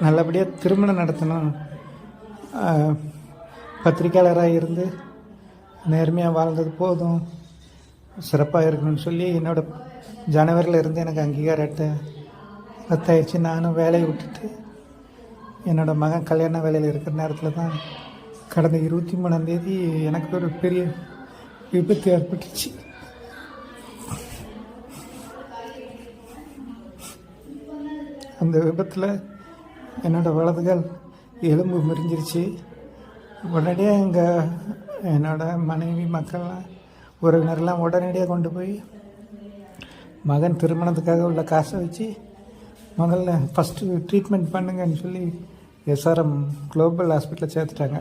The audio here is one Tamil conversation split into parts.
நல்லபடியாக திருமணம் நடத்தணும், பத்திரிக்கையாளராக இருந்து நேர்மையாக வாழ்ந்தது போதும், சிறப்பாக இருக்கணும்னு சொல்லி ஜனவரியில் இருந்து எனக்கு அங்கீகார அட்டை ரத்தாயிடுச்சு. நானும் வேலையை விட்டுட்டு என்னோடய மகன் கல்யாண வேலையில் இருக்கிற நேரத்தில் தான் கடந்த 23ஆம் தேதி எனக்கு ஒரு பெரிய விபத்து ஏற்பட்டுச்சு. அந்த விபத்தில் என்னோடய வலதுகால் எலும்பு முறிஞ்சிருச்சு. உடனடியாக என்னோடய மனைவி மக்கள்லாம் உறவினர்லாம் உடனடியாக கொண்டு போய் மகன் திருமணத்துக்காக உள்ள காசை வச்சு முதல்ல ஃபஸ்ட்டு ட்ரீட்மெண்ட் பண்ணுங்கன்னு சொல்லி எஸ்ஆர்எம் குளோபல் ஹாஸ்பிட்டலில் சேர்த்துட்டாங்க.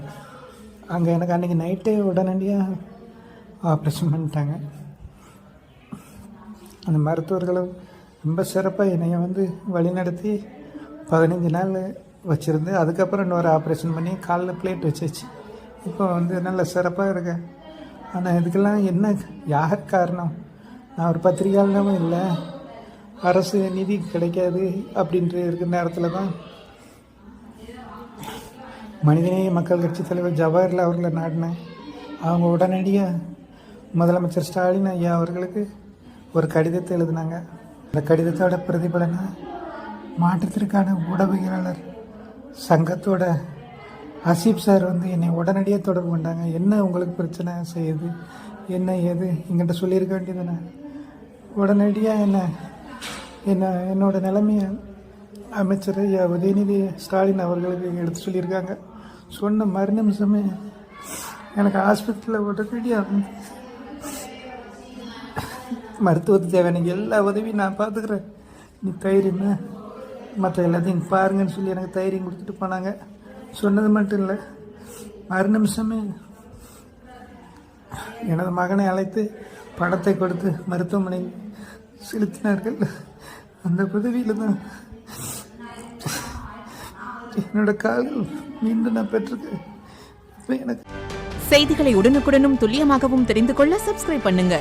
அங்கே எனக்கு அன்றைக்கி நைட்டே உடனடியாக ஆப்ரேஷன் பண்ணிட்டாங்க. அந்த மருத்துவர்களும் ரொம்ப சிறப்பாக என்னை வழிநடத்தி 15 நாள் வச்சுருந்து அதுக்கப்புறம் இன்னொரு ஆப்ரேஷன் பண்ணி காலில் பிளேட் வச்சாச்சு. இப்போ நல்ல சிறப்பாக இருக்கேன். ஆனால் இதுக்கெல்லாம் என்ன யார் காரணம்? நான் ஒரு பத்திரிகையாளரும் இல்லை, அரசு நிதி கிடைக்காது அப்படின்ட்டு இருக்கிற நேரத்தில் தான் மனிதநேய மக்கள் கட்சி தலைவர் ஜவஹர்லால் அவர்களை நாடினேன். அவங்க உடனடியாக முதலமைச்சர் ஸ்டாலின் ஐயா அவர்களுக்கு ஒரு கடிதத்தை எழுதினாங்க. அந்த கடிதத்தோட பிரதிபலனை மாற்றத்திற்கான ஊடகவியலாளர் சங்கத்தோட அசீப் சார் என்னை உடனடியாக தொடர்பு கொண்டாங்க. என்ன உங்களுக்கு பிரச்சனை செய்யுது, என்ன ஏது எங்கிட்ட சொல்லியிருக்க வேண்டியதுன்னு உடனடியாக என்னோட நிலைமையை அமைச்சர் உதயநிதி ஸ்டாலின் அவர்களுக்கு எடுத்து சொல்லியிருக்காங்க. சொன்ன மறு நிமிஷமே எனக்கு ஹாஸ்பிட்டலில் உடனடியாக மருத்துவத்துக்கு தேவையான எல்லா உதவியும் நான் பார்த்துக்கிறேன், நீ தைரியமா மற்ற எல்லாத்தையும் பாருங்கன்னு சொல்லி எனக்கு தைரியம் கொடுத்துட்டு போனாங்க. சொன்னது மட்டும் இல்லை, மறு நிமிஷமே எனது மகனை அழைத்து பணத்தை கொடுத்து மருத்துவமனை செலுத்தினார்கள். அந்த உதவியில் தான் என்னோட கால்கள் மீண்டும் நான் பெற்றிருக்கேன். எனக்கு செய்திகளை உடனுக்குடனும் துல்லியமாகவும் தெரிந்து கொள்ள சப்ஸ்கிரைப் பண்ணுங்க.